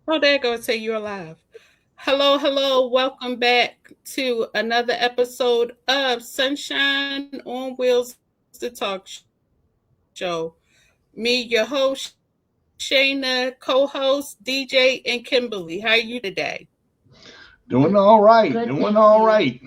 Oh, there you go. Say you're alive. Hello, hello. Welcome back to another episode of Sunshine on Wheels, the talk show. Me, your host, Shana, co-host, DJ, and Kimberly. How are you today? Doing all right. Good, Doing thank all you. right.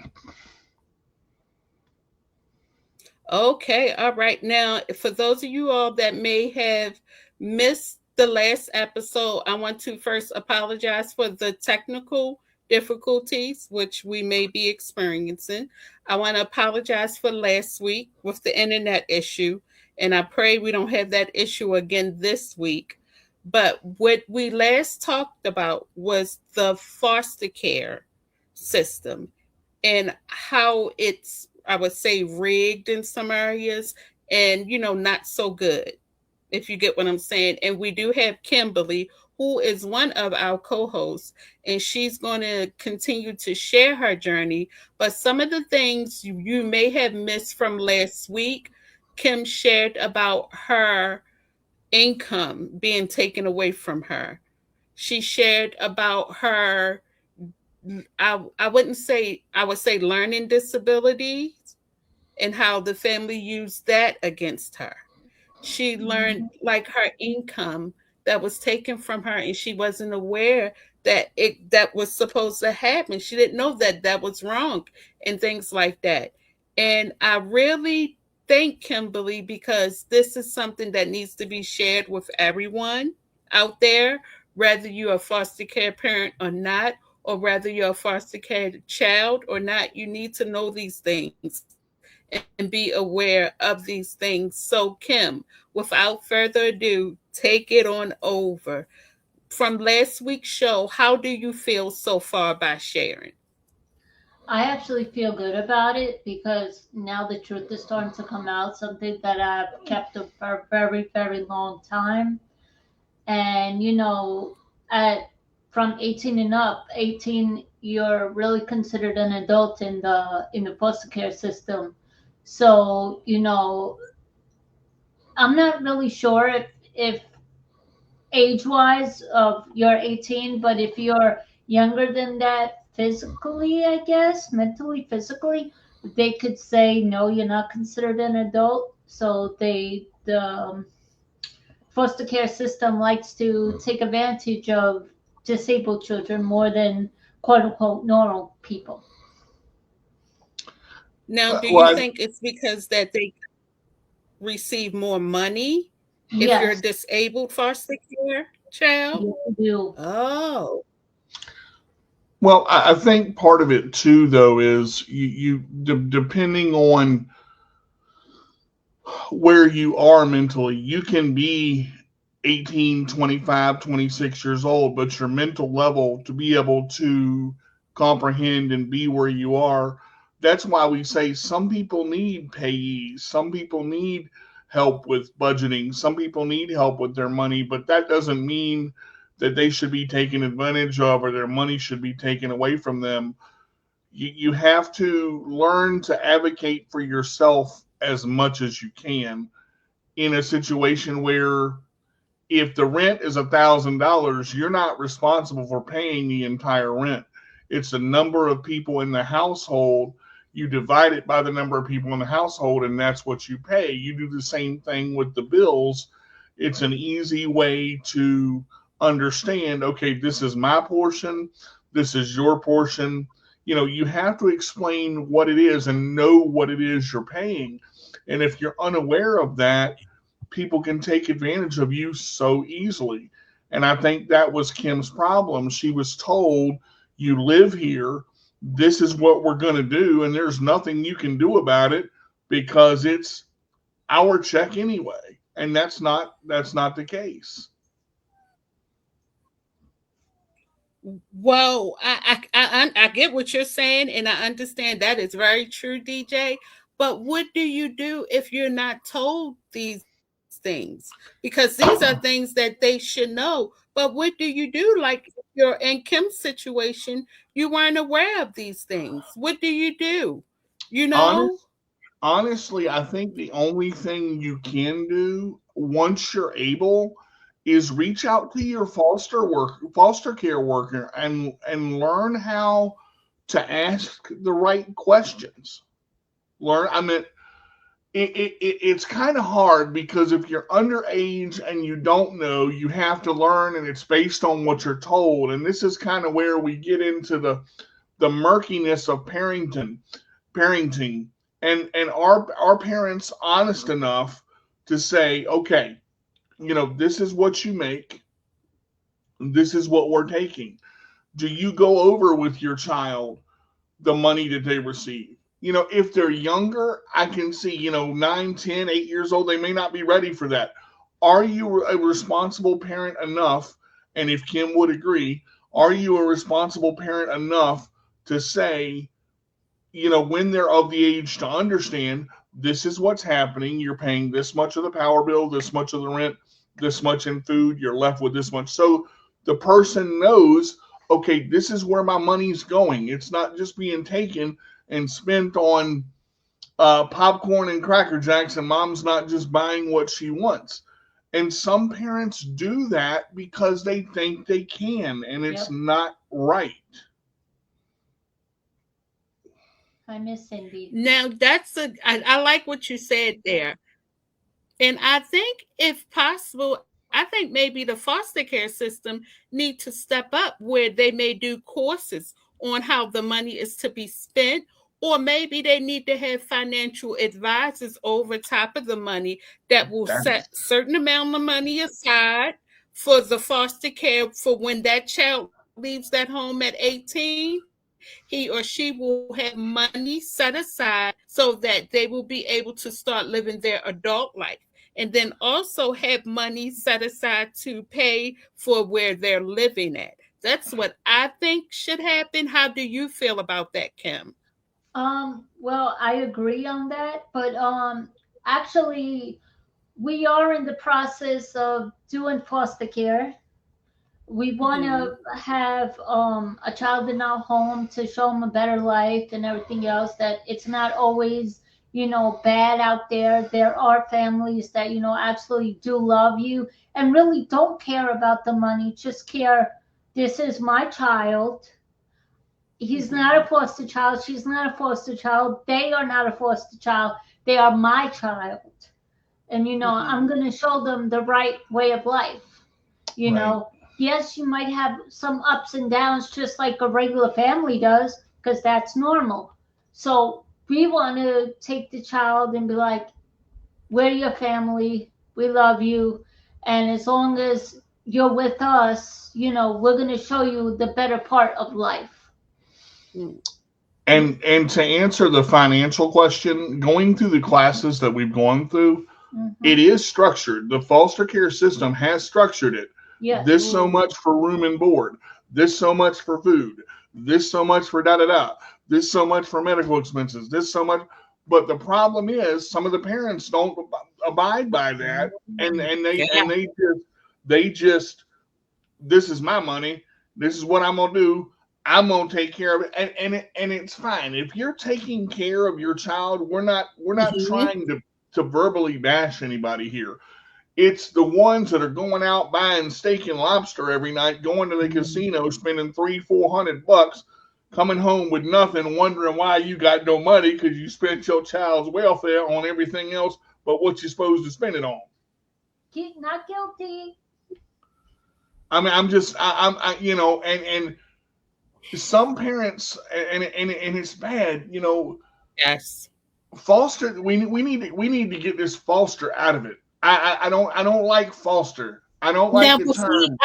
Okay, all right. Now, for those of you all that may have missed the last episode, I want to first apologize for the technical difficulties which we may be experiencing. I want to apologize for last week with the internet issue, and I pray we don't have that issue again this week. But what we last talked about was the foster care system and how it's, I would say, rigged in some areas and not so good, if you get what I'm saying. And we do have Kimberly, who is one of our co-hosts, and she's going to continue to share her journey. But some of the things you may have missed from last week, Kim shared about her income being taken away from her. She shared about her, I wouldn't say, I would say, learning disabilities, and how the family used that against her. She learned Mhm. like her income that was taken from her, and she wasn't aware that it that was supposed to happen. She didn't know that that was wrong and things like that. And I really thank Kimberly, because this is something that needs to be shared with everyone out there, whether you're a foster care parent or not, or whether you're a foster care child or not. You need to know these things and be aware of these things. So, Kim, without further ado, take it on over. From last week's show, how do you feel so far by sharing? I actually feel good about it because now the truth is starting to come out, something that I've kept up for a very, very long time. And at from 18 and up, 18 you're really considered an adult in the foster care system. So, I'm not really sure if age wise of you're 18, but if you're younger than that physically, I guess, mentally, physically, they could say, no, you're not considered an adult. So the foster care system likes to take advantage of disabled children more than quote unquote normal people. Now, do you Well, think it's because that they receive more money if you're a Yes, disabled foster care child? you do. Oh, I think part of it too, though, is depending on where you are mentally, you can be 18, 25, 26 years old, but your mental level to be able to comprehend and be where you are. That's why we say some people need payees, some people need help with budgeting, some people need help with their money, but that doesn't mean that they should be taken advantage of or their money should be taken away from them. You have to learn to advocate for yourself as much as you can in a situation where if the rent is $1,000, you're not responsible for paying the entire rent. It's the number of people in the household. You divide it by the number of people in the household, and that's what you pay. You do the same thing with the bills. It's an easy way to understand, okay, this is my portion, this is your portion. You have to explain what it is and know what it is you're paying. And if you're unaware of that, people can take advantage of you so easily. And I think that was Kim's problem. She was told, you live here, this is what we're going to do, and there's nothing you can do about it because it's our check anyway. And that's not the case. well, I get what you're saying, and I understand that is very true, DJ. But what do you do if you're not told these things? Because these are things that they should know. But what do you do? Like, if you're in Kim's situation, you weren't aware of these things. What do you do? You know? Honest, honestly, I think the only thing you can do once you're able is reach out to your foster care worker and learn how to ask the right questions. Learn, I mean, it's kind of hard because if you're underage and you don't know, you have to learn, and it's based on what you're told. And this is kind of where we get into the murkiness of parenting, and our parents honest enough to say, okay, this is what you make, this is what we're taking. Do you go over with your child the money that they receive? If they're younger, I can see, 9, 10, 8 years old, they may not be ready for that. Are you a responsible parent enough? And if Kim would agree, are you a responsible parent enough to say, when they're of the age to understand this is what's happening? You're paying this much of the power bill, this much of the rent, this much in food, you're left with this much. So the person knows, okay, this is where my money's going. It's not just being taken and spent on popcorn and Cracker Jacks, and mom's not just buying what she wants. And some parents do that because they think they can, and it's Yep. not right. I miss Cindy. Now I like what you said there. And I think if possible, I think maybe the foster care system need to step up where they may do courses on how the money is to be spent, or maybe they need to have financial advisors over top of the money that will set That's certain amount of money aside for the foster care for when that child leaves that home at 18. He or she will have money set aside so that they will be able to start living their adult life, and then also have money set aside to pay for where they're living at. That's what I think should happen. How do you feel about that, Kim? Well, I agree on that, but actually, we are in the process of doing foster care. We want Hmm. to have a child in our home to show them a better life and everything else. That it's not always, bad out there. There are families that absolutely do love you and really don't care about the money. Just care. This is my child. He's not a Hmm. foster child. She's not a foster child. They are not a foster child. They are my child. And, I'm Hmm. going to show them the right way of life. right. Yes, you might have some ups and downs just like a regular family does, because that's normal. So we want to take the child and be like, we're your family. We love you. And as long as you're with us, we're going to show you the better part of life. And to answer the financial question, going through the classes that we've gone through, Mm-hmm. it is structured. The foster care system has structured it. Yes. This so much for room and board. This so much for food. This so much for da da da. This so much for medical expenses. This so much. But the problem is, some of the parents don't abide by that, and they Yeah. and they just this is my money. This is what I'm gonna do. I'm gonna take care of it, and it's fine if you're taking care of your child. We're not Hmm. trying to verbally bash anybody here. It's the ones that are going out buying steak and lobster every night, going to the casino, spending 300-400 bucks, coming home with nothing, wondering why you got no money because you spent your child's welfare on everything else but what you're supposed to spend it on. Not guilty. I mean, and some parents, and it's bad, Yes. foster. We need to get this foster out of it. I don't like foster. I don't like Now, the term.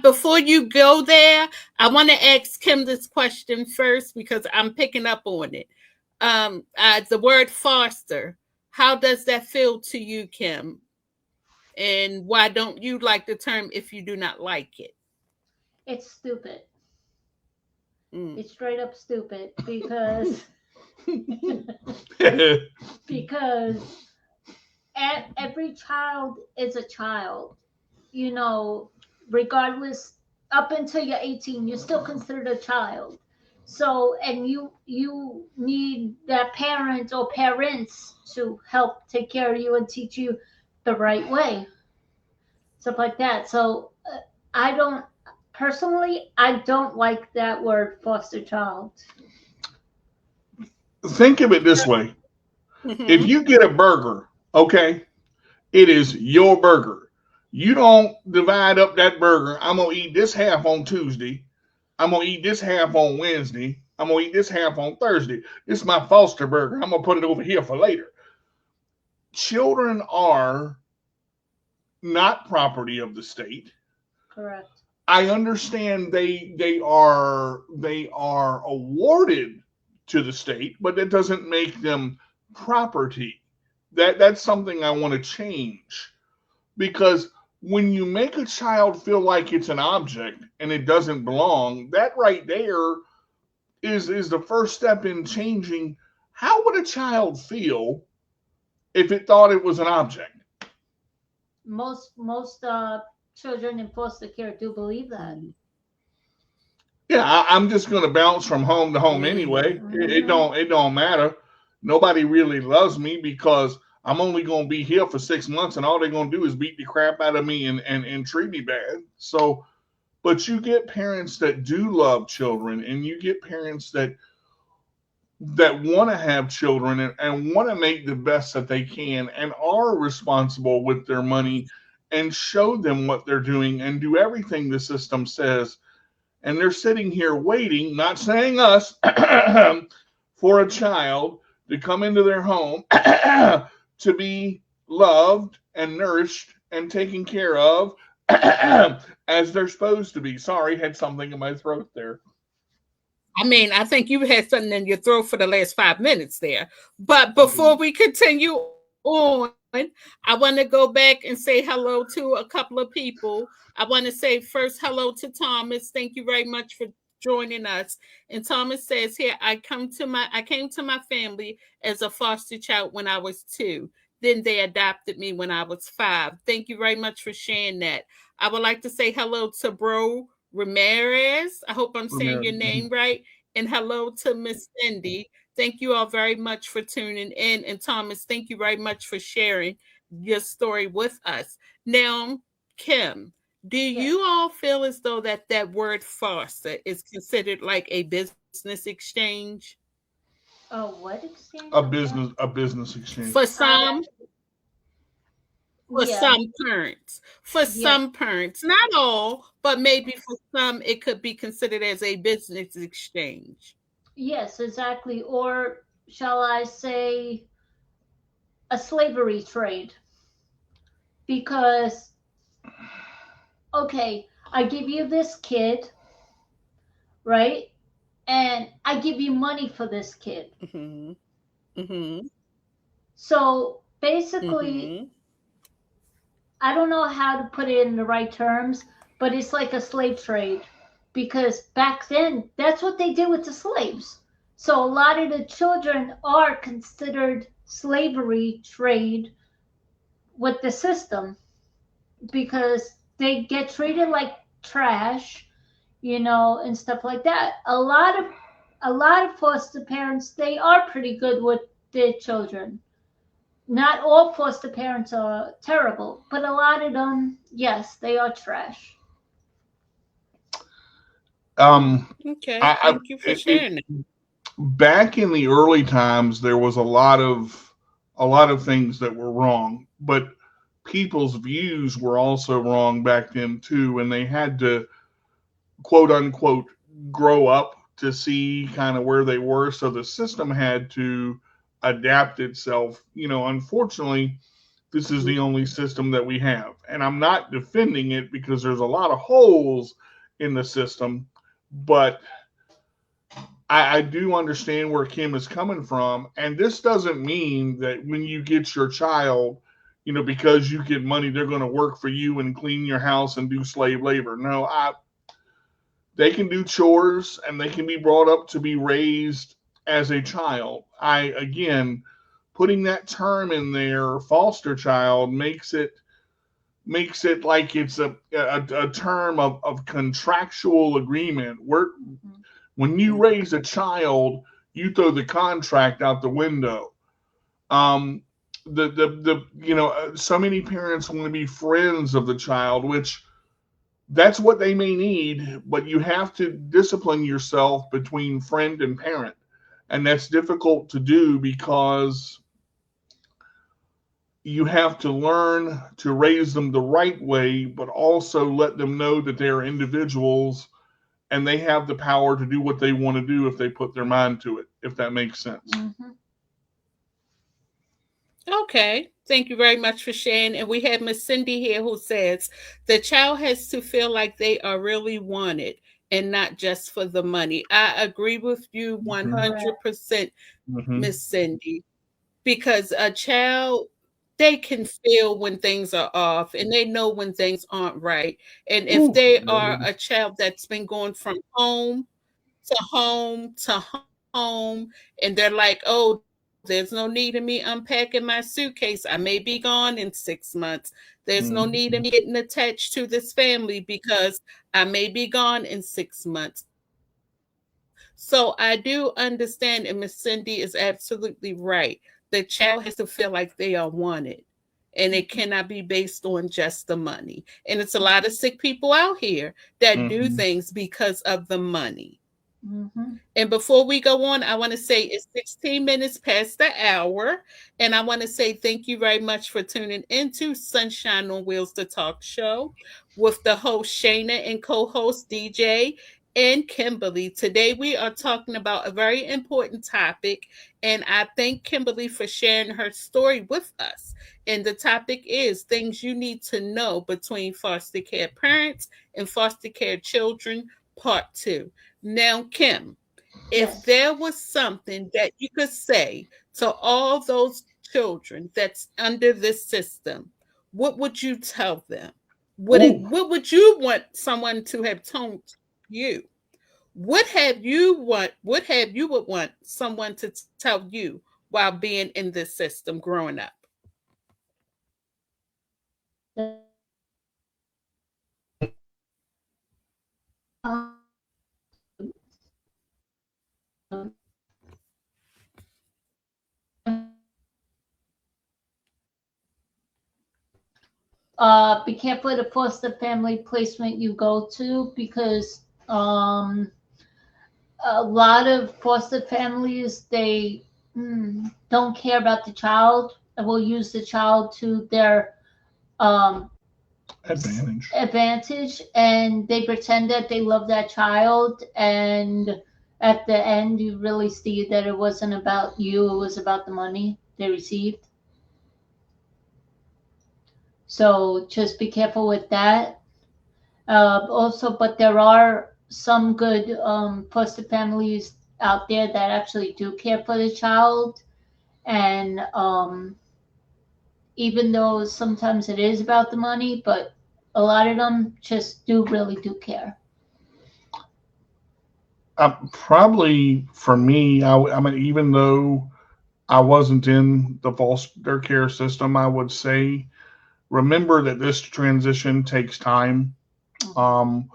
before you go there, I want to ask Kim this question first because I'm picking up on it. The word foster. How does that feel to you, Kim? And why don't you like the term if you do not like it? It's stupid. Mm. It's straight up stupid because because every child is a child, you know, regardless. Up until you're 18, you're still considered a child. So, and you need that parent or parents to help take care of you and teach you the right way. stuff like that. So I don't personally, I don't like that word foster child. Think of it this way. If Mm-hmm. you get a burger, okay, it is your burger. You don't divide up that burger. I'm going to eat this half on Tuesday. I'm going to eat this half on Wednesday. I'm going to eat this half on Thursday. This is my foster burger. I'm going to put it over here for later. Children are not property of the state. Correct. I understand they are awarded to the state, but that doesn't make them property. That's something I want to change, because when you make a child feel like it's an object and it doesn't belong, that right there is the first step in changing. How would a child feel if it thought it was an object? Most children in foster care do believe that. Yeah, I'm just going to bounce from home to home anyway. It don't matter. Nobody really loves me because I'm only going to be here for 6 months, and all they're going to do is beat the crap out of me and treat me bad. So, but you get parents that do love children, and you get parents that want to have children and want to make the best that they can and are responsible with their money and show them what they're doing and do everything the system says. And they're sitting here waiting, not saying us, for a child to come into their home to be loved and nourished and taken care of as they're supposed to be. Sorry, had something in my throat there. I mean, I think you had something in your throat for the last 5 minutes there. But before we continue on, I want to go back and say hello to a couple of people. I want to say first hello to Thomas. Thank you very much for joining us. And Thomas says here, I came to my family as a foster child when I was 2. Then they adopted me when I was 5. Thank you very much for sharing that. I would like to say hello to Bro Ramirez. I hope I'm saying your name right. And hello to Miss Cindy. Thank you all very much for tuning in. And Thomas, thank you very much for sharing your story with us. Now, Kim, do you all feel as though that word foster is considered like a business exchange? Oh, what exchange? A business exchange. For some, for Yeah. some parents. For some parents. Not all, but maybe for some it could be considered as a business exchange. Yes, exactly. Or shall I say a slavery trade? Because, okay, I give you this kid, right? And I give you money for this kid. Mm-hmm. Mm-hmm. So basically, Mm-hmm. I don't know how to put it in the right terms, but it's like a slave trade. Because back then, that's what they did with the slaves. So a lot of the children are considered slavery trade with the system because they get treated like trash, and stuff like that. A lot of foster parents, they are pretty good with their children. Not all foster parents are terrible, but a lot of them, yes, they are trash. Okay. I Thank you for it, it sharing that. back in the early times there was a lot of things that were wrong, but people's views were also wrong back then too, and they had to quote unquote grow up to see kind of where they were, so the system had to adapt itself. Unfortunately, this is the only system that we have, and I'm not defending it because there's a lot of holes in the system, but I do understand where Kim is coming from, and this doesn't mean that when you get your child, because you get money, they're going to work for you and clean your house and do slave labor. No, they can do chores and they can be brought up to be raised as a child. Again, putting that term in there, foster child, makes it like it's a term of contractual agreement. When you raise a child, you throw the contract out the window. so many parents want to be friends of the child, which that's what they may need, but you have to discipline yourself between friend and parent. And that's difficult to do because you have to learn to raise them the right way, but also let them know that they are individuals and they have the power to do what they want to do if they put their mind to it, if that makes sense. Mm-hmm. Okay. Thank you very much for sharing. And we have Miss Cindy here who says the child has to feel like they are really wanted and not just for the money. I agree with you Correct. 100%, Mm-hmm. Miss Cindy, because a child, they can feel when things are off and they know when things aren't right. And if Ooh, they there it are a is. child that's been going from home to home to home, and they're like, oh, there's no need of me unpacking my suitcase. I may be gone in 6 months. There's no need of me Mm-hmm. getting attached to this family because I may be gone in 6 months. So I do understand, and Miss Cindy is absolutely right. The child has to feel like they are wanted. And it cannot be based on just the money. And it's a lot of sick people out here that do Mm-hmm. things because of the money. Mm-hmm. And before we go on, I want to say it's 16 minutes past the hour. And I want to say thank you very much for tuning into Sunshine on Wheels, the talk show with the host Shana and co host DJ and Kimberly. Today we are talking about a very important topic. And I thank Kimberly for sharing her story with us. And the topic is things you need to know between foster care parents and foster care children, part two. Now, Kim, if Yes. there was something that you could say to all those children that's under this system, what would you tell them? Ooh, What would you want someone to have told you? What have you would want someone to tell you while being in this system growing up? Be careful of the foster family placement you go to because a lot of foster families they don't care about the child and will use the child to their um, advantage. advantage, and they pretend that they love that child, and at the end you really see that it wasn't about you, it was about the money they received. So just be careful with that. Also, but there are some good foster families out there that actually do care for the child, and even though sometimes it is about the money, but a lot of them just do really do care. Probably for me, I mean, even though I wasn't in the foster care system, I would say remember that this transition takes time. Mhm. Um,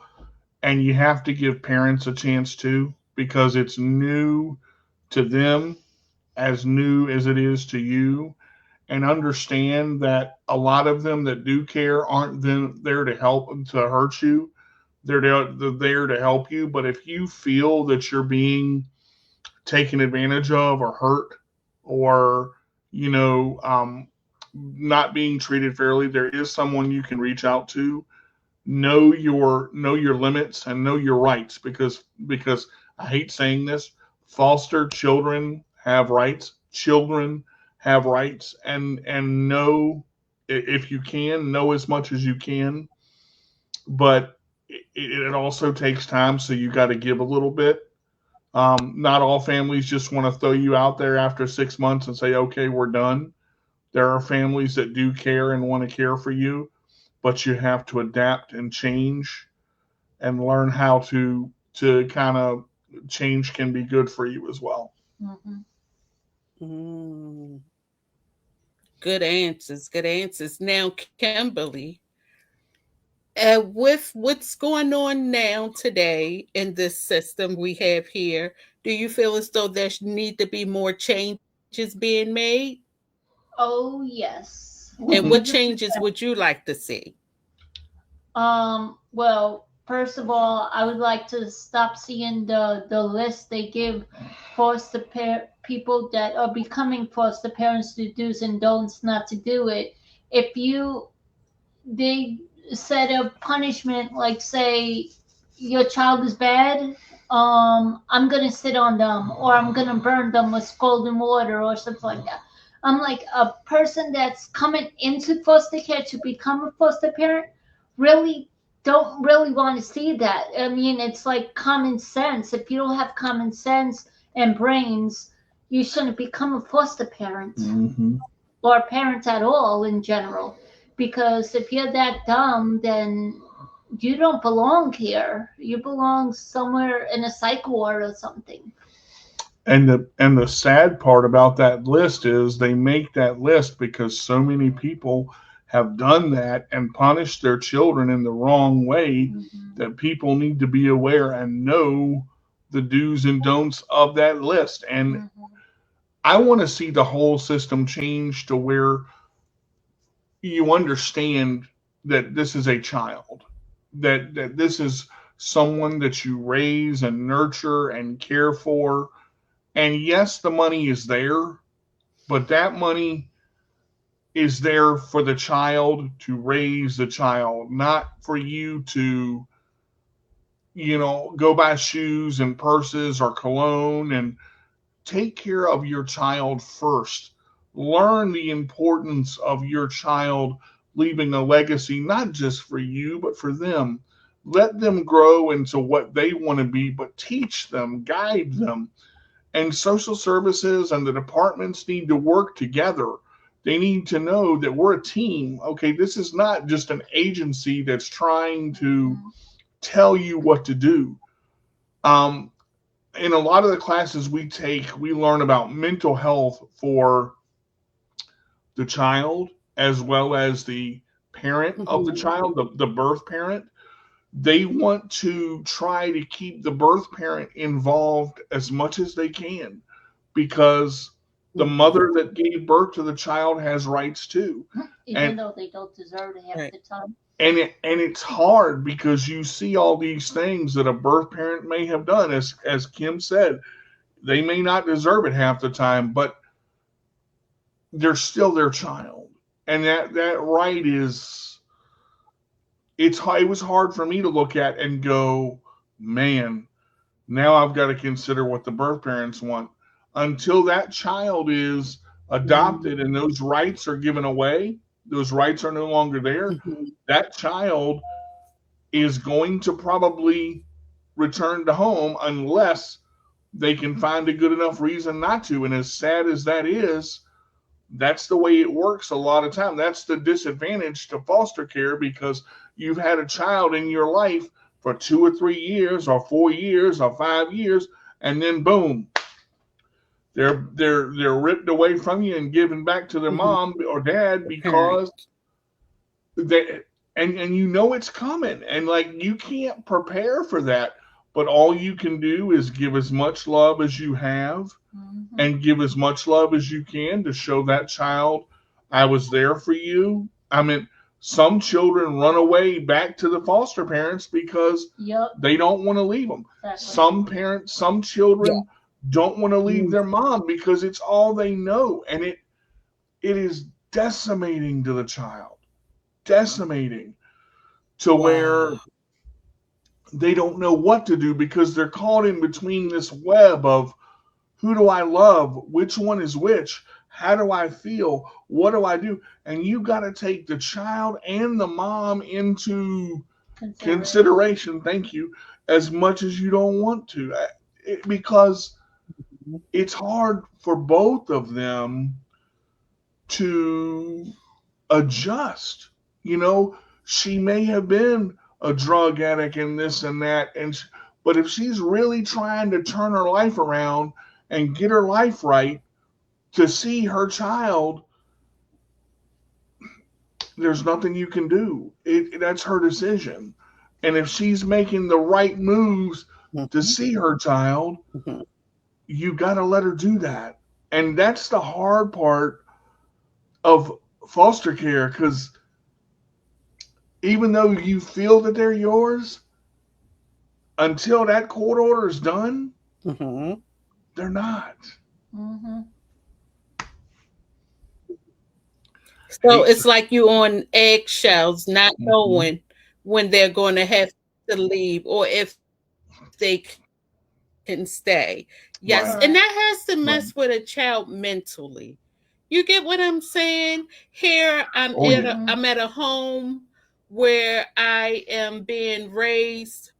and you have to give parents a chance to because it's new to them as new as it is to you, and understand that a lot of them that do care aren't there to help to hurt you. They're there to help you. But if you feel that you're being taken advantage of or hurt or you know not being treated fairly, there is someone you can reach out to. Know your limits and know your rights because I hate saying this, foster children have rights. Children have rights, and know, if you can, know as much as you can, but it also takes time, so you got to give a little bit. Not all families just want to throw you out there after 6 months and say, okay, we're done. There are families that do care and want to care for you, but you have to adapt and change and learn how to kind of change can be good for you as well. Mhm. Mm, good answers. Good answers. Now, Kimberly, with what's going on now today in this system we have here, do you feel as though there need to be more changes being made? Oh yes. And what 100%. changes would you like to see? Well, first of all, I would like to stop seeing the list they give people that are becoming foster parents to do's and don'ts not to do it. If you they set a punishment like say your child is bad, I'm gonna sit on them or I'm gonna burn them with scalding water or something like that. I'm like a person that's coming into foster care to become a foster parent really don't really want to see that. I mean, it's like common sense. If you don't have common sense and brains, you shouldn't become a foster parent Mm-hmm. or a parent at all in general. Because if you're that dumb, then you don't belong here. You belong somewhere in a psych ward or something. And the sad part about that list is they make that list because so many people have done that and punished their children in the wrong way Mm-hmm. that people need to be aware and know the do's and don'ts of that list. And Mm-hmm. I want to see the whole system change to where you understand that this is a child, that this is someone that you raise and nurture and care for. And yes, the money is there, but that money is there for the child to raise the child, not for you to, go buy shoes and purses or cologne. And take care of your child first. Learn the importance of your child leaving a legacy, not just for you, but for them. Let them grow into what they want to be, but teach them, guide them. And social services and the departments need to work together. They need to know that we're a team. Okay, this is not just an agency that's trying to tell you what to do. Um, in a lot of the classes we take, we learn about mental health for the child as well as the parent of the child, the birth parent. They want to try to keep the birth parent involved as much as they can because the mother that gave birth to the child has rights too. Even And though they don't deserve it half Right. the time. it's hard because you see all these things that a birth parent may have done, as Kim said. They may not deserve it half the time, but they're still their child. And that right is it was hard for me to look at and go, man, now I've got to consider what the birth parents want. Until that child is adopted and those rights are given away, those rights are no longer there, that child is going to probably return to home unless they can find a good enough reason not to. And as sad as that is, that's the way it works a lot of time. That's the disadvantage to foster care because you've had a child in your life for 2 or 3 years or 4 years or 5 years, and then boom, they're ripped away from you and given back to their mom or dad because they and it's coming, and like you can't prepare for that. But all you can do is give as much love as you have and give as much love as you can to show that child, I was there for you. I mean, some children run away back to the foster parents because they don't want to leave them. Exactly. Some children don't want to leave their mom because it's all they know. And it is decimating to the child, decimating to where they don't know what to do because they're caught in between this web of who do I love? Which one is which? How do I feel? What do I do? And you got to take the child and the mom into consideration. Thank you. As much as you don't want to, because it's hard for both of them to adjust. She may have been a drug addict and this and that, but if she's really trying to turn her life around and get her life right, to see her child, there's nothing you can do. That's her decision. And if she's making the right moves to see her child, you got to let her do that. And that's the hard part of foster care, because even though you feel that they're yours, until that court order is done, Mm-hmm. they're not. Mm-hmm. So Hate it's to. like you on eggshells, not Mhm. knowing when they're going to have to leave or if they can stay. Yes, and that has to mess Right. with a Correct. child mentally. You get what I'm saying? Here I'm Oh at yeah. a Mm-hmm. home where I am being raised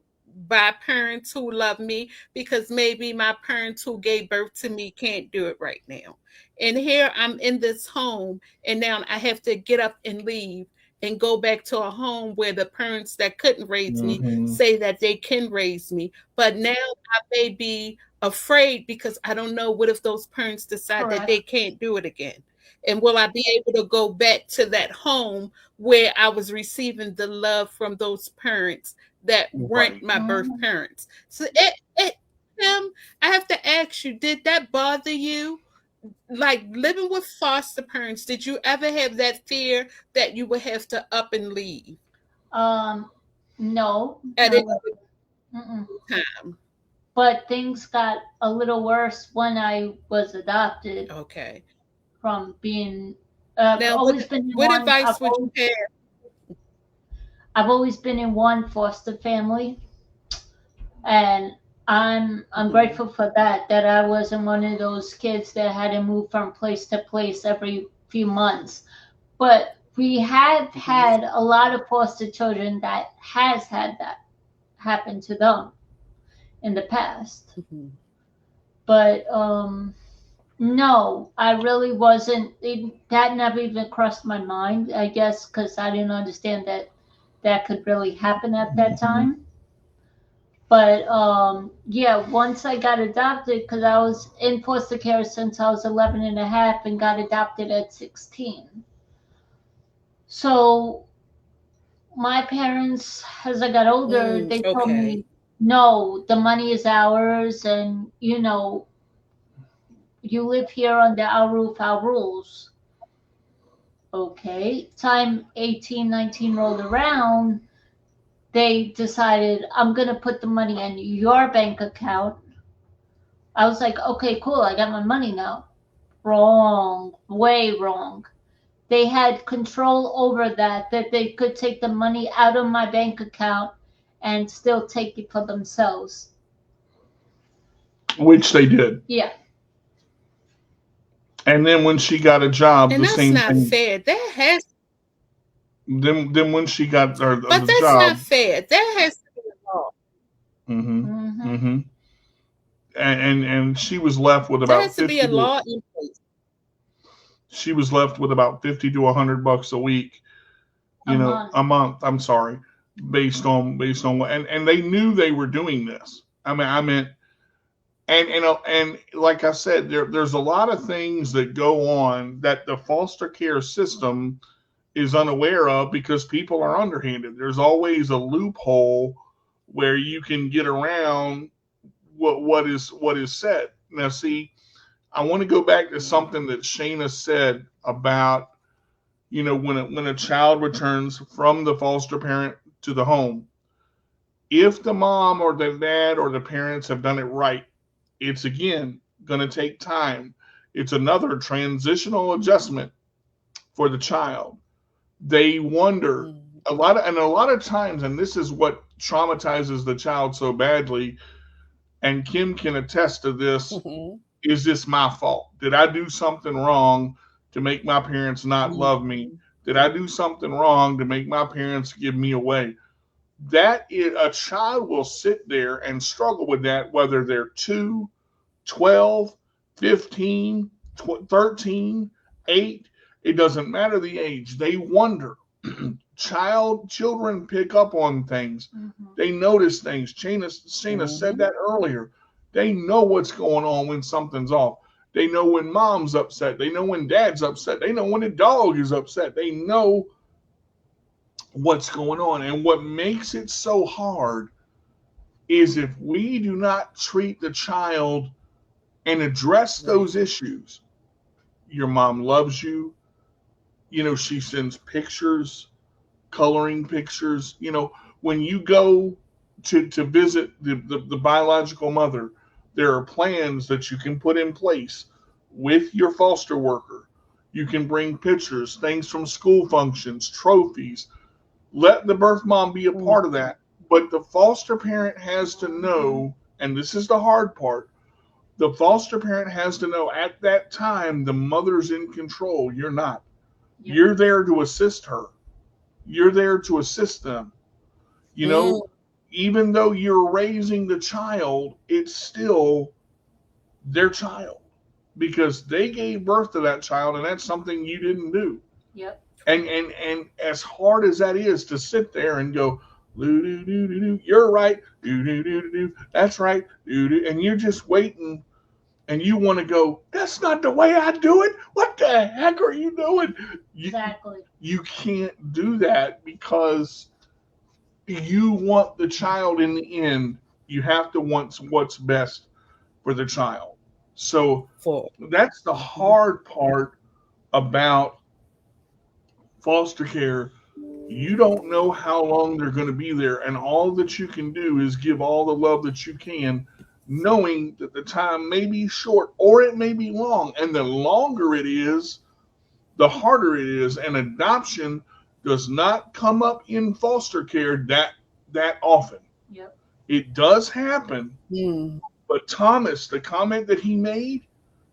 by parents who love me because maybe my parents who gave birth to me can't do it right now. And here I'm in this home and now I have to get up and leave and go back to a home where the parents that couldn't raise me Hmm. say that they can raise me. But now I may be afraid because I don't know what if those parents decide that Correct. they can't do it again. And will I be able to go back to that home where I was receiving the love from those parents that weren't Right. my birth Mm-hmm. parents? So Tim, I have to ask you, did that bother you? Like living with foster parents, did you ever have that fear that you would have to up and leave Um, no, at any no. Mm-mm. time? But things got a little worse when I was adopted Okay. from being. I've Now, always been in what one. advice would you have? I've always been in one foster family, and I'm Mhm. grateful for that. That I wasn't one of those kids that had to move from place to place every few months. But we have Mhm. had a lot of foster children that has had that happen to them in the past. Mhm. But no, I really wasn't. That never even crossed my mind. I guess because I didn't understand that that could really happen at that Hmm. time. But yeah, once I got adopted, because I was in foster care since I was 11 and a half and got adopted at 16. So my parents, as I got older, they told me, Okay. no, the money is ours, and you live here under our roof, our rules. Okay. Time 18, 19 rolled around, they decided, I'm going to put the money in your bank account. I was like, okay, cool. I got my money now. Wrong. Way wrong. They had control over that they could take the money out of my bank account and still take it for themselves. Which they did. Yeah. And then when she got a job, And the that's same not thing. fair. That has, Then when she got but the that's not job. fair. That has to be a law. Hmm. Mm-hmm. Hmm. And she was left with There about has to be a 50 to law in place. she was left with about 50 to $100 a week, A a month. month. I'm sorry, based on what, and they knew they were doing this. I mean, and like I said, there's a lot of things that go on that the foster care system is unaware of because people are underhanded. There's always a loophole where you can get around what is said. Now, see, I want to go back to something that Shana said about when a child returns from the foster parent to the home. If the mom or the dad or the parents have done it right, it's again going to take time. It's another transitional adjustment for the child. They wonder Mhm. a lot of times, and this is what traumatizes the child so badly. And Kim can attest to this. Mhm. Is this my fault? Did I do something wrong to make my parents not love me? Mhm. Did I do something wrong to make my parents give me away? That is, a child will sit there and struggle with that, whether they're 2, 12, 15, 13, 8. It doesn't matter the age. They wonder. Children pick up on things. Mm-hmm. They notice things. Shana said Mhm. that earlier. They know what's going on when something's off. They know when mom's upset. They know when dad's upset. They know when the dog is upset. They know what's going on. And what makes it so hard is if we do not treat the child and address those Right. issues. Your mom loves you. She sends pictures, coloring pictures. When you go to visit the biological mother, there are plans that you can put in place with your foster worker. You can bring pictures, things from school functions, trophies. Let the birth mom be a part of that. But the foster parent has to know, and this is the hard part, the foster parent has to know at that time the mother's in control. You're not. Yep. You're there to assist her. You're there to assist them. You Mm. know, even though you're raising the child, it's still their child because they gave birth to that child and that's something you didn't do. Yep. And as hard as that is to sit there and go, doo doo doo doo doo, you're right, doo doo doo doo doo, that's right, doo doo, and you're just waiting and you want to go, that's not the way I do it. What the heck are you doing? Exactly. You can't do that because you want the child in the end. You have to want what's best for the child. So For that's the hard part about foster care. You don't know how long they're going to be there, and all that you can do is give all the love that you can, knowing that the time may be short or it may be long. And the longer it is, the harder it is. And adoption does not come up in foster care that often. Yep. It does happen, mm, but Thomas, the comment that he made,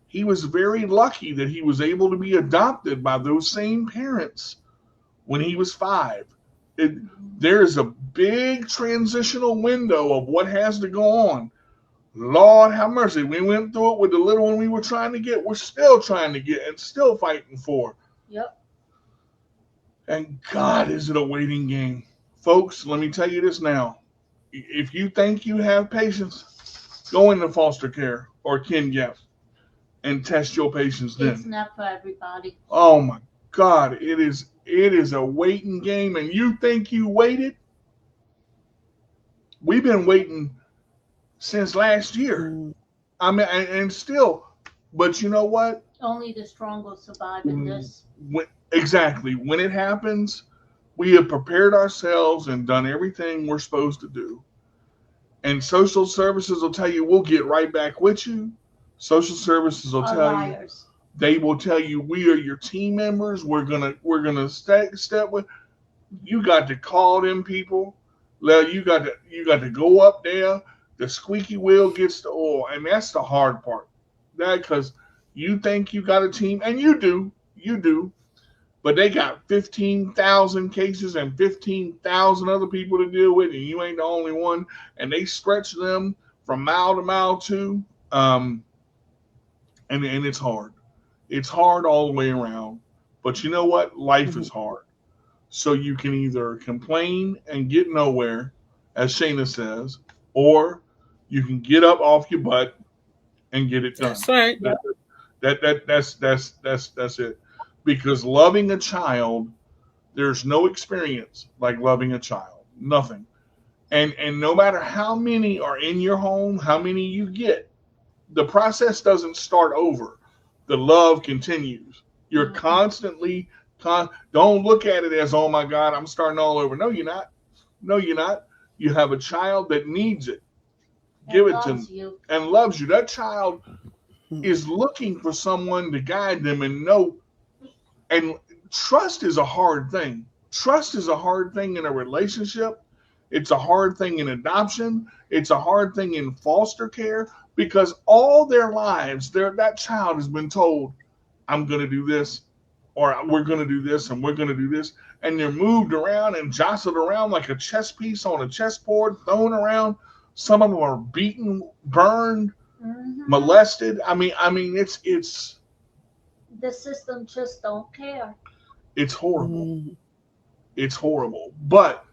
he was very lucky that he was able to be adopted by those same parents when he was 5. There's a big transitional window of what has to go on. Lord have mercy. We went through it with the little one we were trying to get. We're still trying to get and still fighting for. Yep. And God, is it a waiting game. Folks, let me tell you this now. If you think you have patience, go into foster care or kin gap and test your patience then. It's not for everybody. Oh my God, it is a waiting game, and you think you waited? We've been waiting since last year. mm. I mean, and still, but you know what? Only the strong will survive in this. Exactly. When it happens, we have prepared ourselves and done everything we're supposed to do. And social services will tell you, we'll get right back with you. Social services will Are tell you, liars. they will tell you, we are your team members. We're gonna step with. You got to call them people. You got to go up there. The squeaky wheel gets the oil, and that's the hard part. That because you think you got a team, and you do, but they got 15,000 cases and 15,000 other people to deal with, and you ain't the only one. And they stretch them from mile to mile too, and it's hard. It's hard all the way around. But you know what? Life is hard. So you can either complain and get nowhere, as Shana says, or you can get up off your butt and get it done. That's right. That's it. Because loving a child, there's no experience like loving a child. Nothing. And no matter how many are in your home, how many you get, the process doesn't start over. The love continues. You're constantly don't look at it as, oh my God, I'm starting all over. No, you're not. No, you're not. You have a child that needs it. Give it to them and loves you. That child is looking for someone to guide them and know. And trust is a hard thing. Trust is a hard thing in a relationship. It's a hard thing in adoption. It's a hard thing in foster care because all their lives, that child has been told, I'm going to do this, or we're going to do this, and we're going to do this. And they're moved around and jostled around like a chess piece on a chessboard, thrown around. Some of them are beaten, burned, molested. I mean, it's the system just don't care. It's horrible. It's horrible. But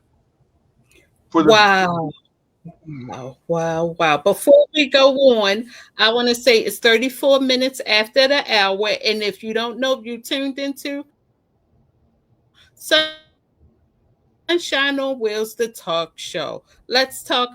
for the Wow. Wow. Before we go on, I want to say it's 34 minutes after the hour. And if you don't know, you tuned into Sunshineonwheelz, the talk show. Let's talk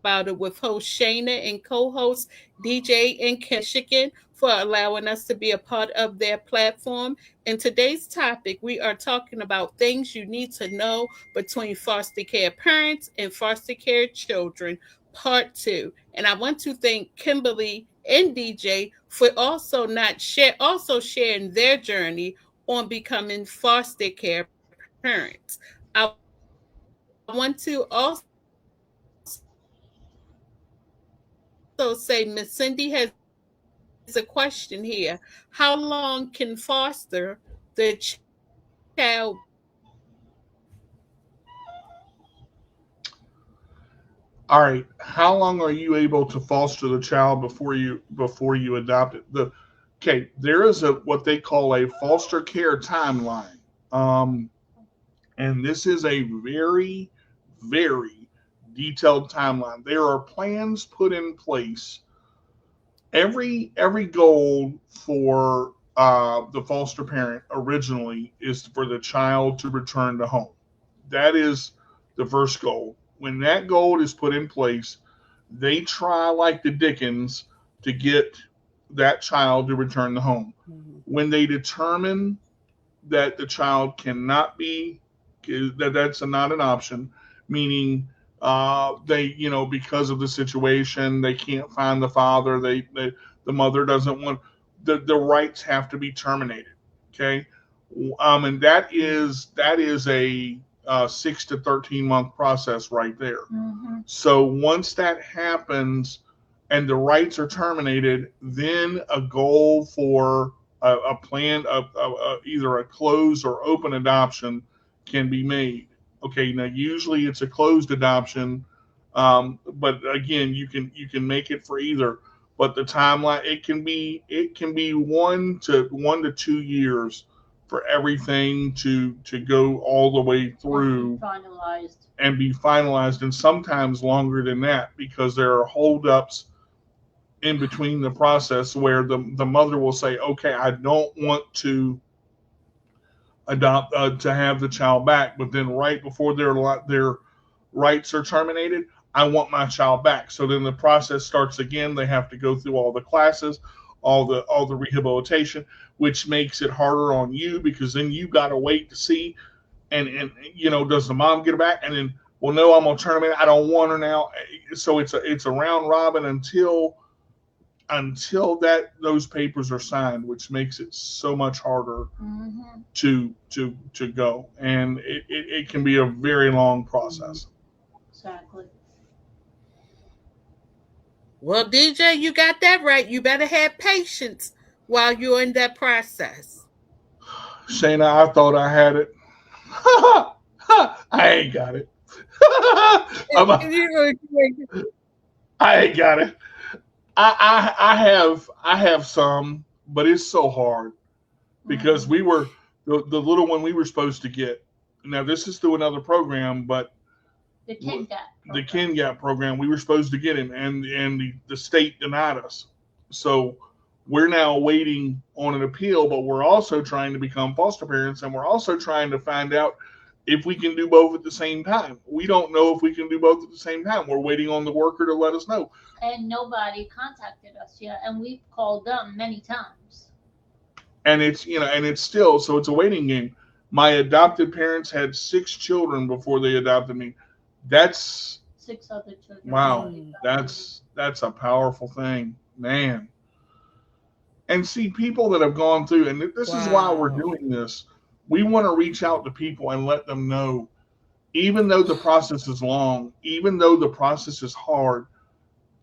about it with host Shana and co-host DJ and Michigan. for allowing us to be a part of their platform. In today's topic, we are talking about things you need to know between foster care parents and foster care children, part two. And I want to thank Kimberly and DJ for also sharing their journey on becoming foster care parents. I want to also say Miss Cindy has a question here. How long can foster the child be? All right, how long are you able to foster the child before you adopt it? Okay, there is a what they call a foster care timeline, um, and this is a very, very detailed timeline. There are plans put in place. Every goal for the foster parent originally is for the child to return to home. That is the first goal. When that goal is put in place, they try like the Dickens to get that child to return to home. When they determine that the child cannot be, that's not an option, meaning they, because of the situation, they can't find the father, the mother doesn't want, the rights have to be terminated. Okay. And that is a 6 to 13 month process right there. Mm-hmm. So once that happens and the rights are terminated, then a goal for a plan of either a closed or open adoption can be made. Okay, now usually it's a closed adoption, but again, you can make it for either. But the timeline, it can be 1 to 2 years for everything to go all the way through Finalized. and be finalized, and sometimes longer than that because there are holdups in between the process where the mother will say, okay, I don't want to adopt to have the child back, but then right before their rights are terminated, I want my child back. So then the process starts again. They have to go through all the classes, all the rehabilitation, which makes it harder on you because then you got to wait to see and does the mom get her back? And then, well, no, I'm gonna turn them in. I don't want her now. So it's a round robin until that those papers are signed, which makes it so much harder Mm-hmm. to go, and it can be a very long process. Exactly. Well, DJ, you got that right. You better have patience while you're in that process. Shana, I thought I had it. I ain't got it. I ain't got it. I have some, but it's so hard because we were the little one we were supposed to get. Now this is through another program, but The Ken Gap. the Ken Gap program, we were supposed to get him, and the state denied us. So we're now waiting on an appeal, but we're also trying to become foster parents, and we're also trying to find out if we can do both at the same time. We don't know if we can do both at the same time. We're waiting on the worker to let us know. And nobody contacted us yet, and we've called them many times. And it's still, so it's a waiting game. My adopted parents had 6 children before they adopted me. That's 6 other children. wow. That's a powerful thing, man. And see, people that have gone through, and this is why we're doing this. We want to reach out to people and let them know, even though the process is long, even though the process is hard,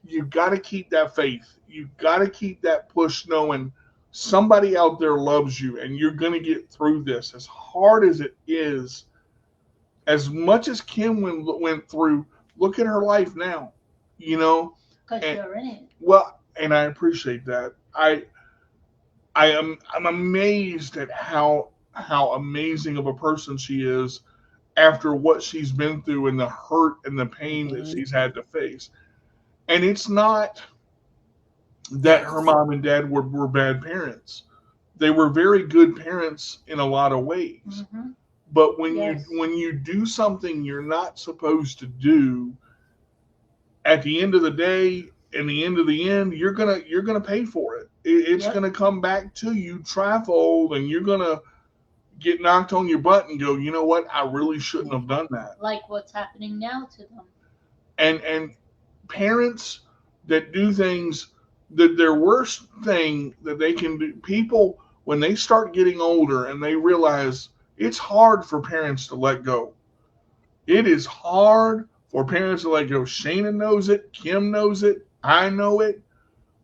you got to keep that faith. You got to keep that push, knowing somebody out there loves you, and you're going to get through this. As hard as it is, as much as Kim went through, look at her life now. Because you're in it. Well, and I appreciate that. I'm amazed at how amazing of a person she is after what she's been through and the hurt and the pain that she's had to face. And it's not that her mom and dad were bad parents. They were very good parents in a lot of ways. Mm-hmm. But when you do something you're not supposed to do, at the end of the day, in the end of the end, you're gonna pay for it. It's Yep. gonna come back to you trifold, and you're gonna get knocked on your butt and go, you know what? I really shouldn't have done that. Like what's happening now to them. And parents that do things, that their worst thing that they can do, people when they start getting older and they realize it's hard for parents to let go. It is hard for parents to let go. Shana knows it. Kim knows it. I know it.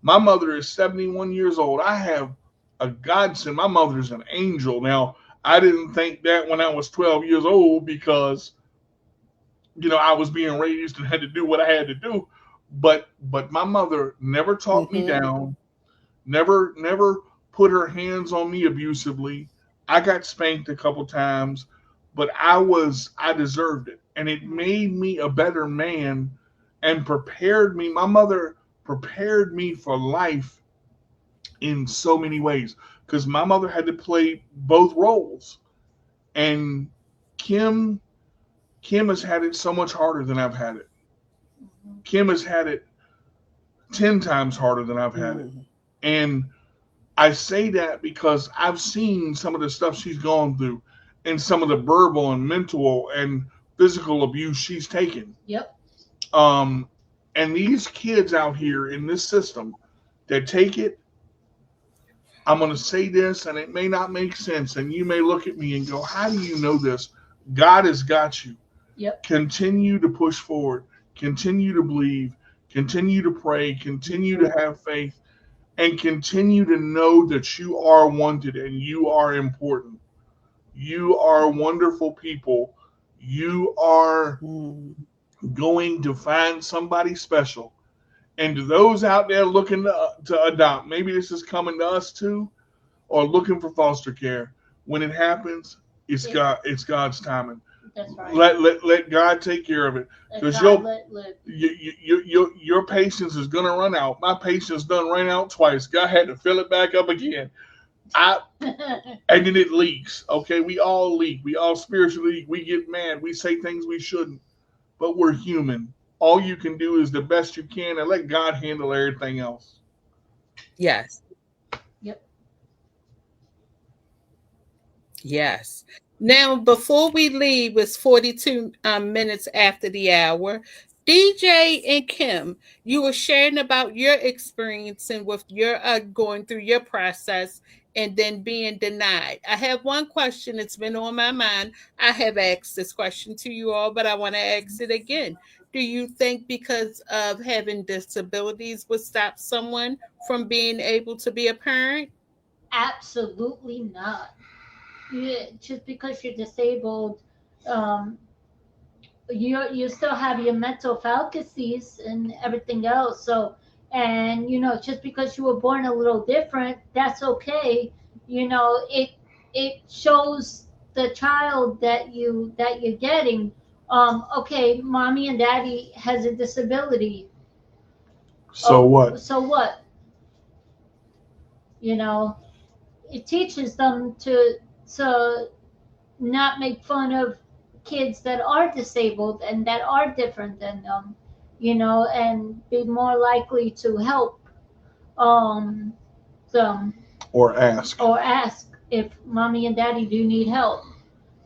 My mother is 71 years old. I have a godsend. My mother's an angel. Now, I didn't think that when I was 12 years old because, I was being raised and had to do what I had to do. But my mother never talked me down, never put her hands on me abusively. I got spanked a couple times, but I deserved it. And it made me a better man and prepared me. My mother prepared me for life in so many ways because my mother had to play both roles. And Kim has had it so much harder than I've had it. Kim has had it 10 times harder than I've had it. And I say that because I've seen some of the stuff she's gone through and some of the verbal and mental and physical abuse she's taken. Yep. And these kids out here in this system that take it, I'm going to say this, and it may not make sense, and you may look at me and go, how do you know this? God has got you. Yep. Continue to push forward. Continue to believe. Continue to pray. Continue to have faith. And continue to know that you are wanted and you are important. You are wonderful people. You are going to find somebody special. And to those out there looking to adopt, maybe this is coming to us too, or looking for foster care. When it happens, it's God's timing. That's right. Let God take care of it, because your patience is gonna run out. My patience done ran out twice. God had to fill it back up again. And then it leaks. Okay, we all leak. We all spiritually leak. We get mad. We say things we shouldn't, but we're human. All you can do is the best you can and let God handle everything else. Yes. Yep. Yes. Now, before we leave, it's 42 minutes after the hour. DJ and Kim, you were sharing about your experience and with your going through your process and then being denied. I have one question. It's been on my mind. I have asked this question to you all, but I want to ask it again. Do you think because of having disabilities would stop someone from being able to be a parent? Absolutely not. Just because you're disabled, um, you still have your mental faculties and everything else. So, and just because you were born a little different, that's okay. It shows the child that you're getting. Okay, mommy and daddy has a disability. So what? So what? You know, it teaches them to not make fun of kids that are disabled and that are different than them, and be more likely to help um, them, or ask if mommy and daddy do need help,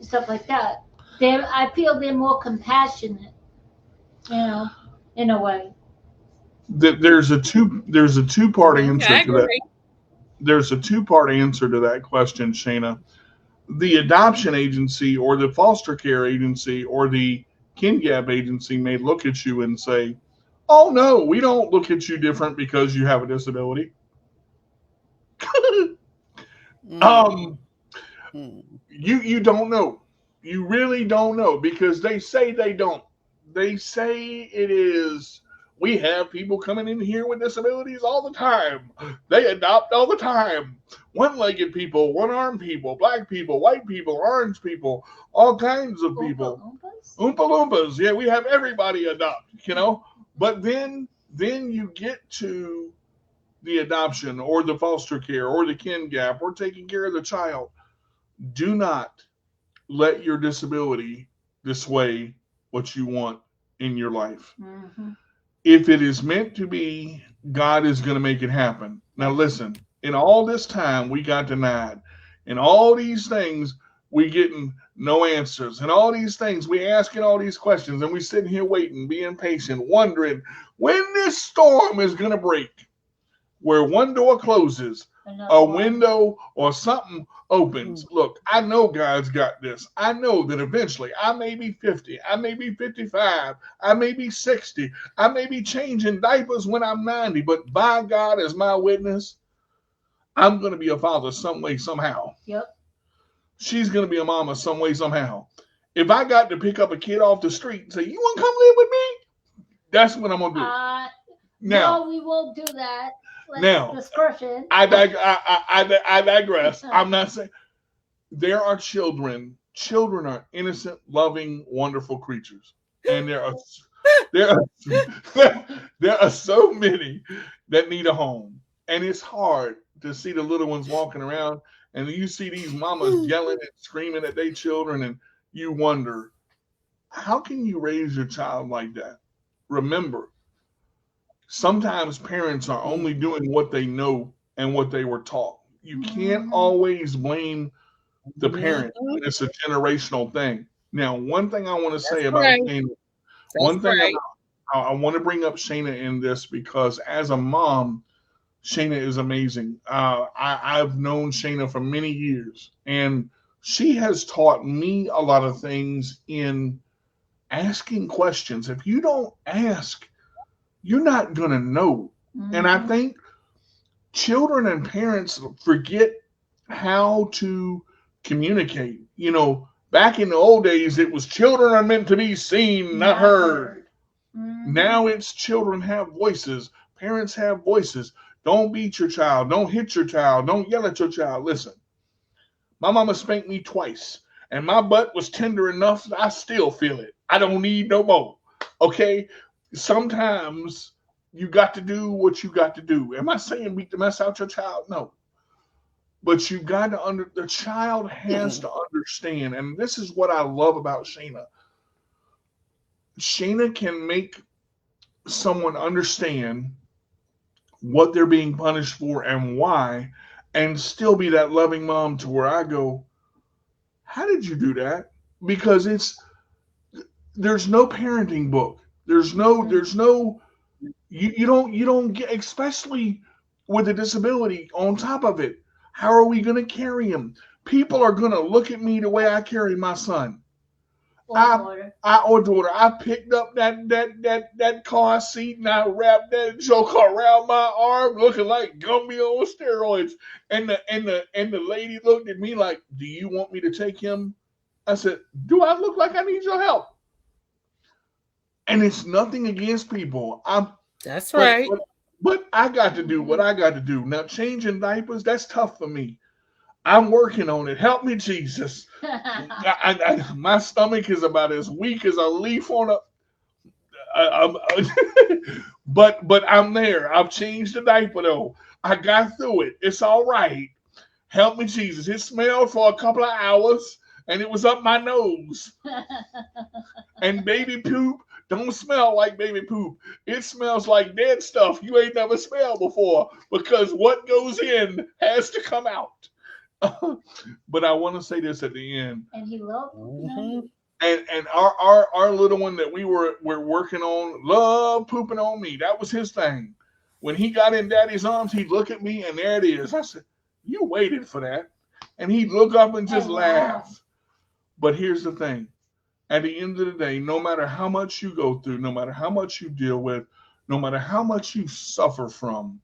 stuff like that. I feel they're more compassionate, in a way. There's a two-part answer I to that. agree. There's a two-part answer to that question, Shana. The adoption agency or the foster care agency or the KinGab agency may look at you and say, oh no, we don't look at you different because you have a disability. You don't know. You really don't know, because they say they don't. They say it is, we have people coming in here with disabilities all the time. They adopt all the time. One-legged people, one-armed people, black people, white people, orange people, all kinds of people. Oompa Loompas. Yeah, we have everybody adopt, But then you get to the adoption or the foster care or the KinGap or taking care of the child. Do not let your disability dissuade what you want in your life. Mm-hmm. If it is meant to be, God is going to make it happen. Now, listen, in all this time, we got denied. In all these things, we getting no answers. And all these things, we asking all these questions, and we sitting here waiting, being patient, wondering when this storm is going to break, where one door closes, a window or something opens. Look, I know God's got this. I know that eventually I may be 50, I may be 55, I may be 60, I may be changing diapers when I'm 90, but by God as my witness, I'm going to be a father some way, somehow. Yep. She's going to be a mama some way, somehow. If I got to pick up a kid off the street and say, you want to come live with me? That's what I'm going to do. Now, no, we won't do that. Now, discretion. I digress. I'm not saying there are children. Children are innocent, loving, wonderful creatures, and there are so many that need a home, and it's hard to see the little ones walking around, and you see these mamas yelling and screaming at their children, and you wonder, how can you raise your child like that? Remember, sometimes parents are only doing what they know and what they were taught. You can't always blame the parent. It's a generational thing. Now, one thing I want to say about Shana, I want to bring up Shana in this because as a mom, Shana is amazing. I've known Shana for many years, and she has taught me a lot of things in asking questions. If you don't ask, you're not going to know. And I think children and parents forget how to communicate. You know, back in the old days, it was children are meant to be seen, not heard. Now it's children have voices. Parents have voices. Don't beat your child. Don't hit your child. Don't yell at your child. Listen, my mama spanked me twice, and my butt was tender enough that I still feel it. I don't need no more. Okay? Sometimes you got to do what you got to do. Am I saying beat the mess out your child? No. But you got to the child has to understand, and this is what I love about Shana. Shana can make someone understand what they're being punished for and why, and still be that loving mom to where I go, how did you do that? Because there's no parenting book. There's no you don't get, especially with a disability on top of it. How are we going to carry him? People are going to look at me the way I carry my son. Or daughter. I picked up that car seat and I wrapped that joker around my arm, looking like Gumby on steroids. And the lady looked at me like, "Do you want me to take him?" I said, "Do I look like I need your help?" And it's nothing against people. That's right. But I got to do what I got to do. Now, changing diapers, that's tough for me. I'm working on it. Help me, Jesus. My stomach is about as weak as a leaf on but I'm there. I've changed the diaper, though. I got through it. It's all right. Help me, Jesus. It smelled for a couple of hours, and it was up my nose. And baby poop don't smell like baby poop. It smells like dead stuff you ain't never smelled before, because what goes in has to come out. But I want to say this at the end. And he loved pooping. And our little one that we're working on loved pooping on me. That was his thing. When he got in daddy's arms, he'd look at me and there it is. I said, "You waited for that." And he'd look up and just laugh. But here's the thing. At the end of the day, no matter how much you go through, no matter how much you deal with, no matter how much you suffer from,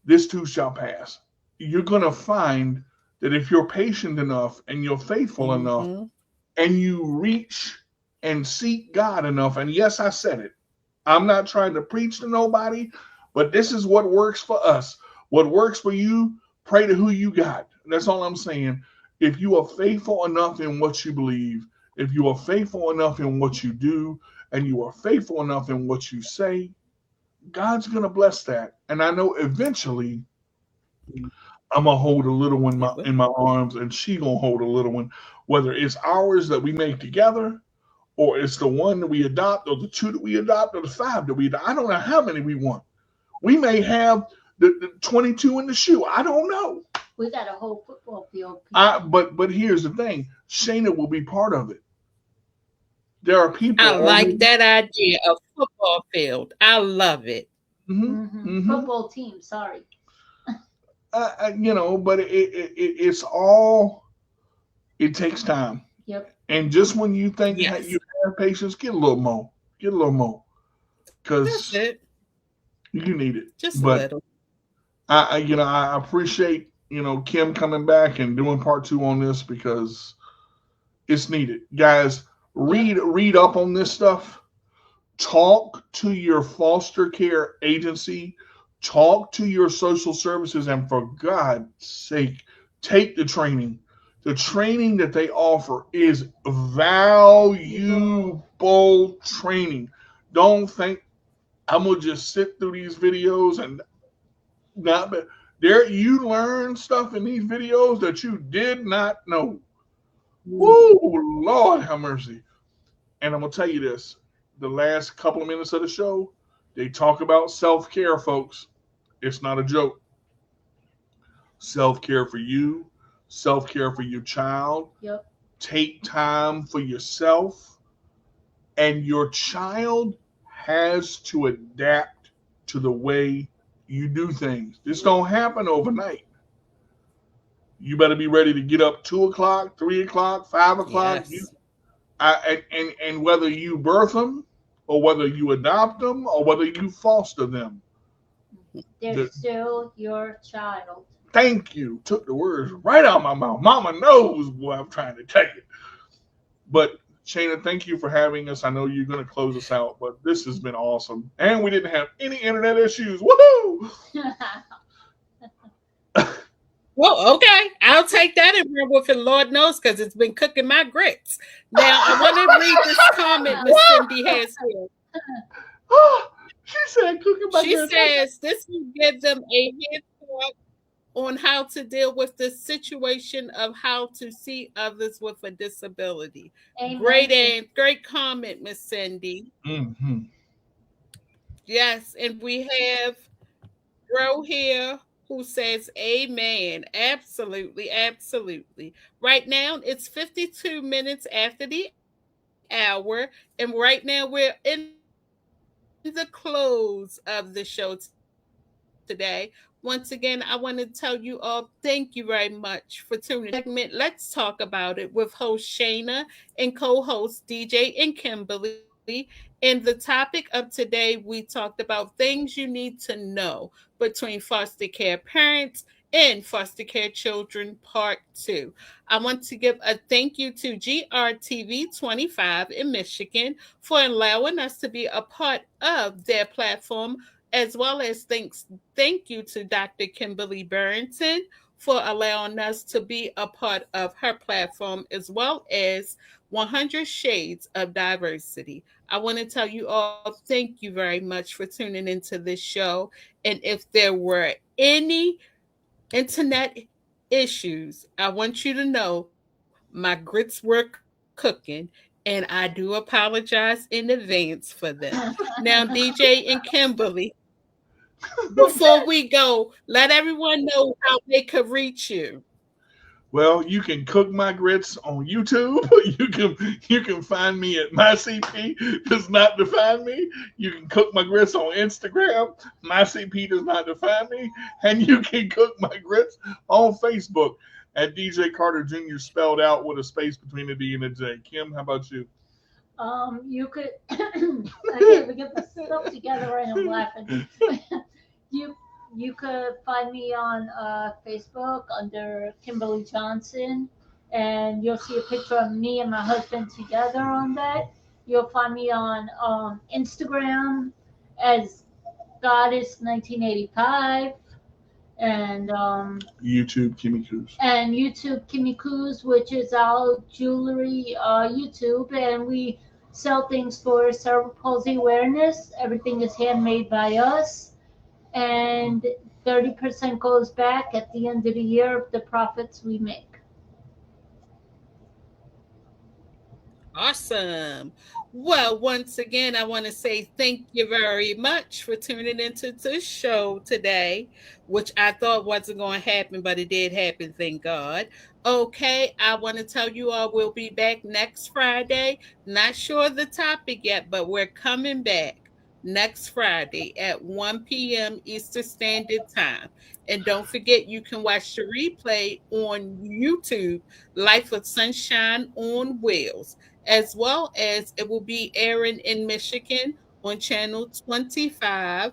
this too shall pass. You're going to find that if you're patient enough and you're faithful enough and you reach and seek God enough, and yes, I said it. I'm not trying to preach to nobody, but this is what works for us. What works for you, pray to who you got. That's all I'm saying. If you are faithful enough in what you believe, if you are faithful enough in what you do, and you are faithful enough in what you say, God's going to bless that. And I know eventually I'm going to hold a little one in my arms, and she going to hold a little one, whether it's ours that we make together or it's the one that we adopt, or the two that we adopt, or the five that we adopt. I don't know how many we want. We may have the 22 in the shoe. I don't know. We got a whole football field. But here's the thing. Shana will be part of it. There are people I like already. that idea of football field. I love it. Football team, sorry. But it's all, it takes time. Yep. And just when you think Yes. you have patience, get a little more. Get a little more. That's Because it. you need it. Just a But little. I appreciate, Kim coming back and doing part two on this because it's needed. Guys, read up on this stuff. Talk to your foster care agency. Talk to your social services, and for God's sake, take the training. The training that they offer is valuable training. Don't think I'm gonna just sit through these videos and not. But there, you learn stuff in these videos that you did not know. Woo, Lord have mercy. And I'm gonna tell you this: the last couple of minutes of the show, they talk about self-care, folks. It's not a joke. Self-care for you, self-care for your child. Yep. Take time for yourself, and your child has to adapt to the way you do things. This don't happen overnight. You better be ready to get up 2 o'clock, 3 o'clock, 5 o'clock. Yes. And whether you birth them, or whether you adopt them, or whether you foster them, They're still your child. thank you. Took the words right out of my mouth. Mama knows what I'm trying to tell you. But Shana, thank you for having us. I know you're going to close us out, but this has been awesome. And we didn't have any internet issues. Woohoo! Well, okay. I'll take that and run with it, Lord knows, because it's been cooking my grits. Now, I want to read this comment Miss Cindy has here. She said, cooking my She grits. says this will give them a head start on how to deal with the situation of how to see others with a disability. Amen. Great comment, Miss Cindy. Mm-hmm. Yes, and we have Bro here who says amen. Absolutely, absolutely. Right now it's 52 minutes after the hour, and right now we're in the close of the show today. Once again, I want to tell you all thank you very much for tuning in to this segment. Let's talk about it with host Shana and co-host DJ and Kimberly. And the topic of today, we talked about things you need to know between foster care parents and foster care children, part 2. I want to give a thank you to GRTV 25 in Michigan for allowing us to be a part of their platform, as well as thank you to Dr. Kimberly Barrington for allowing us to be a part of her platform, as well as 100 Shades of Diversity. I want to tell you all thank you very much for tuning into this show. And if there were any internet issues, I want you to know my grits were cooking, and I do apologize in advance for them. Now, DJ and Kimberly, before we go, let everyone know how they could reach you. Well, you can cook my grits on YouTube. You can find me at my CP does not define me. You can cook my grits on Instagram. My CP does not define me, and you can cook my grits on Facebook at DJ Carter Jr. spelled out with a space between the D and the J. Kim, how about you? You could. I can't get the stuff together right. I'm laughing. You could find me on Facebook under Kimberly Johnson, and you'll see a picture of me and my husband together on that. You'll find me on Instagram as Goddess1985, and YouTube Kimmy Coos, which is our jewelry YouTube, and we sell things for cerebral palsy awareness. Everything is handmade by us, and 30% goes back at the end of the year of the profits we make. Awesome. Well, once again, I want to say thank you very much for tuning into the show today, which I thought wasn't going to happen, but it did happen, thank God. Okay, I want to tell you all we'll be back next Friday. Not sure the topic yet, but we're coming back next Friday at 1 p.m. Eastern Standard Time. And don't forget, you can watch the replay on YouTube, Life of Sunshine on Wheels, as well as it will be airing in Michigan on channel 25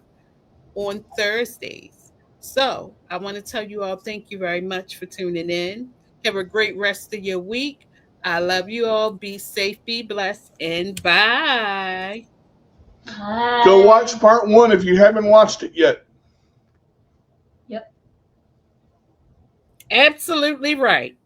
on Thursdays. So I want to tell you all thank you very much for tuning in. Have a great rest of your week. I love you all. Be safe, be blessed, and bye. Go watch Bye. part one if you haven't watched it yet. Yep. Absolutely right.